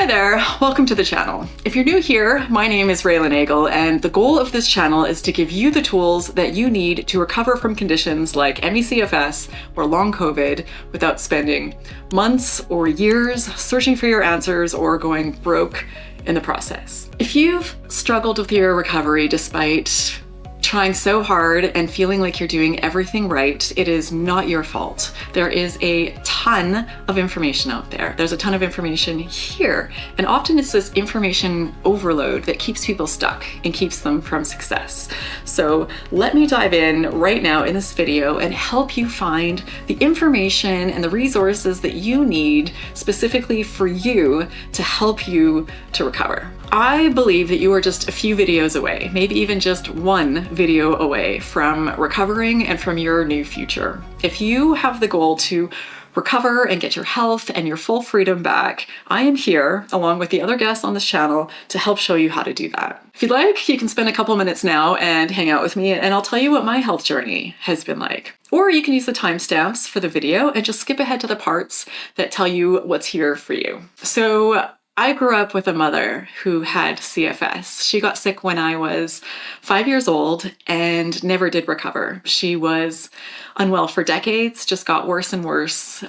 Hi there, welcome to the channel. If you're new here, my name is Raelan Agle, and the goal of this channel is to give you the tools that you need to recover from conditions like ME/CFS or long COVID without spending months or years searching for your answers or going broke in the process. If you've struggled with your recovery despite trying so hard and feeling like you're doing everything right, it is not your fault. There is a ton of information out there. There's a ton of information here. And often it's this information overload that keeps people stuck and keeps them from success. So let me dive in right now in this video and help you find the information and the resources that you need specifically for you to help you to recover. I believe that you are just a few videos away, maybe even just one video away from recovering and from your new future. If you have the goal to recover and get your health and your full freedom back, I am here, along with the other guests on this channel, to help show you how to do that. If you'd like, you can spend a couple minutes now and hang out with me, and I'll tell you what my health journey has been like. Or you can use the timestamps for the video and just skip ahead to the parts that tell you what's here for you. So I grew up with a mother who had CFS. She got sick when I was 5 years old and never did recover. She was unwell for decades, just got worse and worse,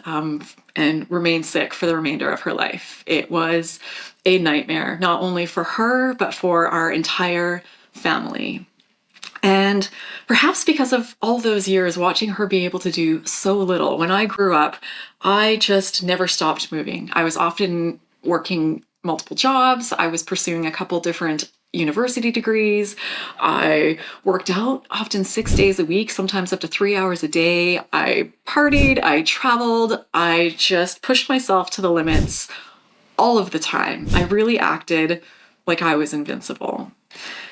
and remained sick for the remainder of her life. It was a nightmare, not only for her, but for our entire family. And perhaps because of all those years watching her be able to do so little, when I grew up, I just never stopped moving. I was often working multiple jobs. I was pursuing a couple different university degrees. I worked out often 6 days a week, sometimes up to 3 hours a day. I partied, I traveled, I just pushed myself to the limits all of the time. I really acted like I was invincible.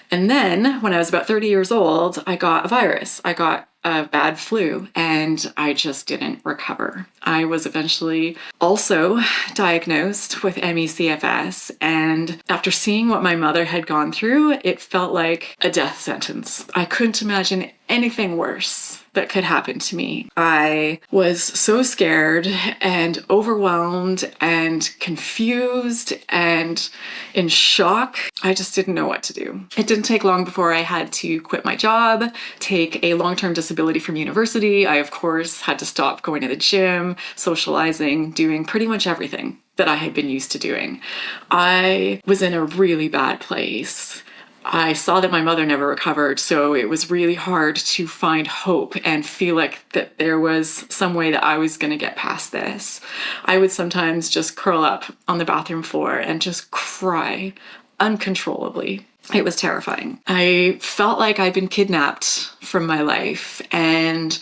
And then when I was about 30 years old, I got a virus. I got a bad flu and I just didn't recover. I was eventually also diagnosed with ME/CFS, and after seeing what my mother had gone through, it felt like a death sentence. I couldn't imagine anything worse that could happen to me. I was so scared and overwhelmed and confused and in shock. I just didn't know what to do. It didn't take long before I had to quit my job, take a long-term disability from university. I, of course, had to stop going to the gym, socializing, doing pretty much everything that I had been used to doing. I was in a really bad place. I saw that my mother never recovered, so it was really hard to find hope and feel like that there was some way that I was going to get past this. I would sometimes just curl up on the bathroom floor and just cry uncontrollably. It was terrifying. I felt like I'd been kidnapped from my life, and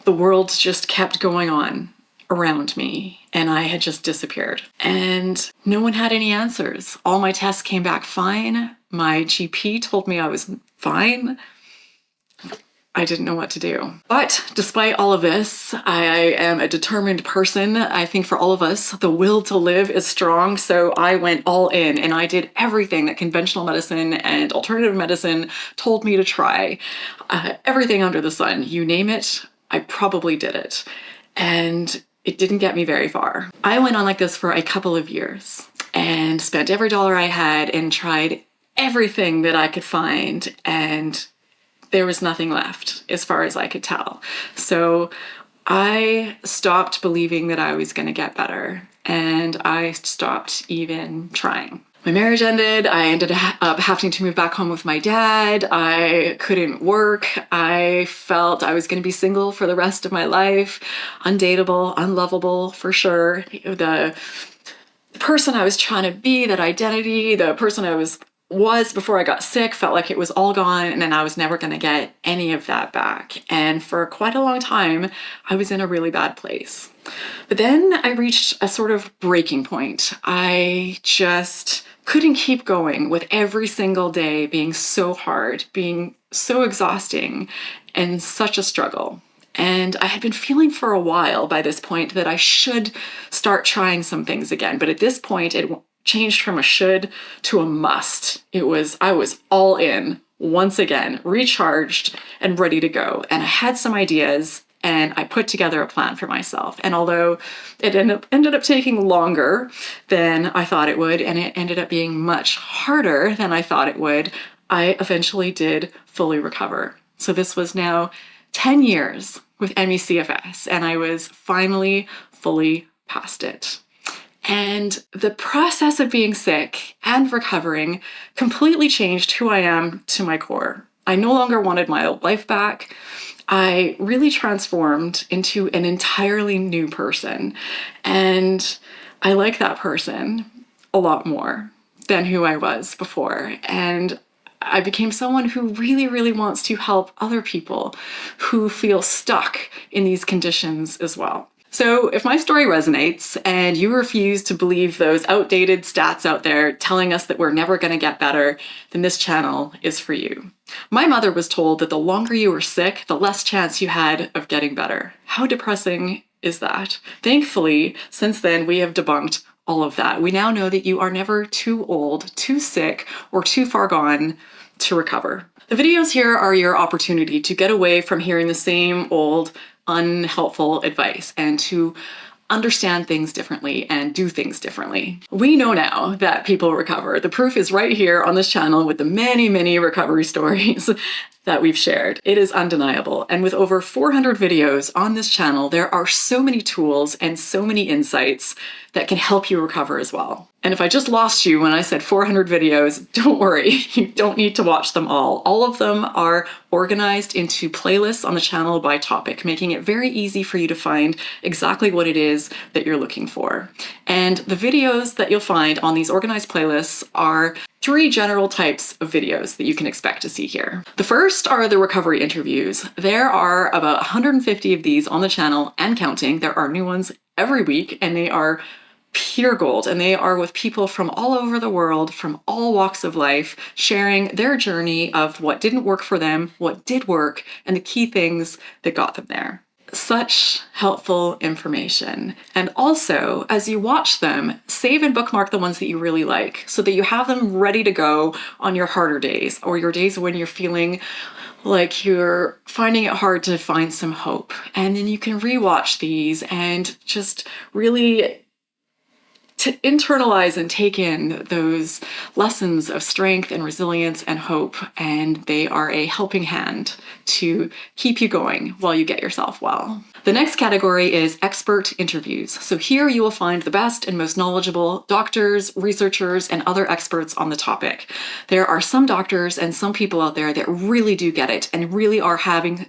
the world just kept going on around me, and I had just disappeared. And no one had any answers. All my tests came back fine. My GP told me I was fine. I didn't know what to do. But despite all of this, I am a determined person. I think for all of us, the will to live is strong. So I went all in and I did everything that conventional medicine and alternative medicine told me to try. Everything under the sun, you name it, I probably did it. And it didn't get me very far. I went on like this for a couple of years and spent every dollar I had and tried everything that I could find, and there was nothing left as far as I could tell. So I stopped believing that I was going to get better, and I stopped even trying. My marriage ended. I ended up having to move back home with my dad. I couldn't work. I felt I was going to be single for the rest of my life, undateable, unlovable for sure. The person I was trying to be, that identity, the person I was before I got sick, felt like it was all gone, and then I was never going to get any of that back. And for quite a long time, I was in a really bad place. But then I reached a sort of breaking point. I just couldn't keep going with every single day being so hard, being so exhausting, and such a struggle. And I had been feeling for a while by this point that I should start trying some things again. But at this point, it changed from a should to a must. I was all in once again, recharged and ready to go. And I had some ideas and I put together a plan for myself. And although it ended up taking longer than I thought it would, and it ended up being much harder than I thought it would, I eventually did fully recover. So this was now 10 years with ME/CFS, and I was finally fully past it. And the process of being sick and recovering completely changed who I am to my core. I no longer wanted my old life back. I really transformed into an entirely new person. And I like that person a lot more than who I was before. And I became someone who really, really wants to help other people who feel stuck in these conditions as well. So if my story resonates and you refuse to believe those outdated stats out there telling us that we're never going to get better, then this channel is for you. My mother was told that the longer you were sick, the less chance you had of getting better. How depressing is that? Thankfully, since then, we have debunked all of that. We now know that you are never too old, too sick, or too far gone to recover. The videos here are your opportunity to get away from hearing the same old, unhelpful advice and to understand things differently and do things differently. We know now that people recover. The proof is right here on this channel with the many, many recovery stories that we've shared. It is undeniable. And with over 400 videos on this channel, there are so many tools and so many insights that can help you recover as well. And if I just lost you when I said 400 videos, don't worry, you don't need to watch them all. All of them are organized into playlists on the channel by topic, making it very easy for you to find exactly what it is that you're looking for. And the videos that you'll find on these organized playlists are 3 general types of videos that you can expect to see here. The first are the recovery interviews. There are about 150 of these on the channel and counting. There are new ones every week, and they are pure gold, and they are with people from all over the world, from all walks of life, sharing their journey of what didn't work for them, what did work, and the key things that got them there. Such helpful information. And also, as you watch them, save and bookmark the ones that you really like so that you have them ready to go on your harder days or your days when you're feeling like you're finding it hard to find some hope. And then you can rewatch these and just really to internalize and take in those lessons of strength and resilience and hope, and they are a helping hand to keep you going while you get yourself well. The next category is expert interviews. So here you will find the best and most knowledgeable doctors, researchers, and other experts on the topic. There are some doctors and some people out there that really do get it and really are having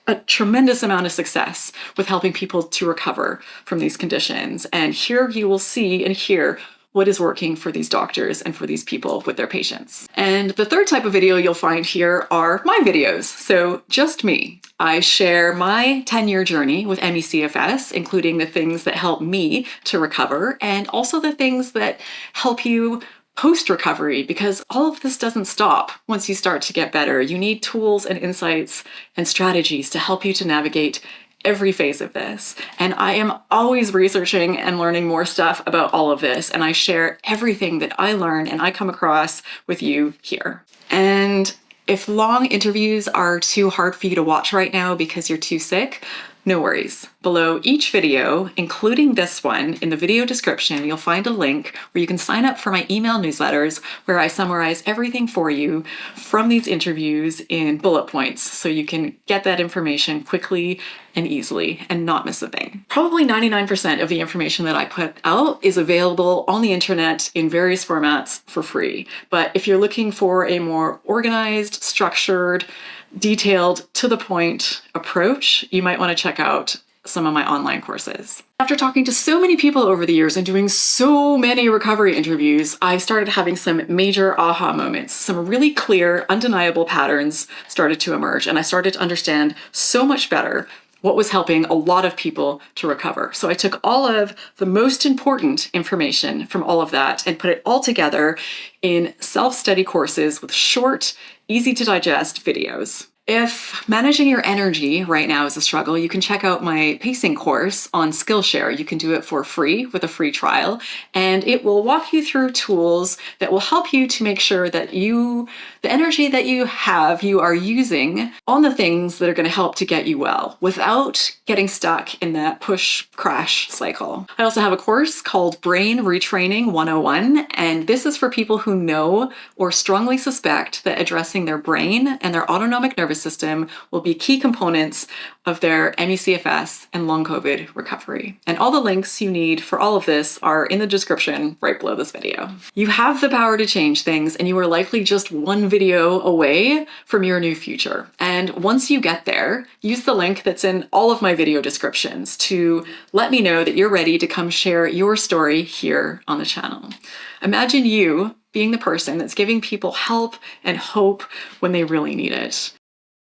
a tremendous amount of success with helping people to recover from these conditions. And here you will see and hear what is working for these doctors and for these people with their patients. And the third type of video you'll find here are my videos. So just me. I share my 10-year journey with ME/CFS, including the things that help me to recover and also the things that help you post-recovery, because all of this doesn't stop once you start to get better. You need tools and insights and strategies to help you to navigate every phase of this. And I am always researching and learning more stuff about all of this, and I share everything that I learn and I come across with you here. And if long interviews are too hard for you to watch right now because you're too sick, no worries. Below each video, including this one, in the video description, you'll find a link where you can sign up for my email newsletters where I summarize everything for you from these interviews in bullet points so you can get that information quickly and easily and not miss a thing. Probably 99% of the information that I put out is available on the internet in various formats for free. But if you're looking for a more organized, structured, detailed, to the point approach, you might want to check out some of my online courses. After talking to so many people over the years and doing so many recovery interviews, I started having some major aha moments. Some really clear, undeniable patterns started to emerge, and I started to understand so much better what was helping a lot of people to recover. So I took all of the most important information from all of that and put it all together in self-study courses with short, easy to digest videos. If managing your energy right now is a struggle, you can check out my pacing course on Skillshare. You can do it for free with a free trial, and it will walk you through tools that will help you to make sure that the energy that you have, you are using on the things that are going to help to get you well without getting stuck in that push crash cycle. I also have a course called Brain Retraining 101, and this is for people who know or strongly suspect that addressing their brain and their autonomic nervous system will be key components of their ME/CFS and long COVID recovery. And all the links you need for all of this are in the description right below this video. You have the power to change things, and you are likely just one video away from your new future. And once you get there, use the link that's in all of my video descriptions to let me know that you're ready to come share your story here on the channel. Imagine you being the person that's giving people help and hope when they really need it.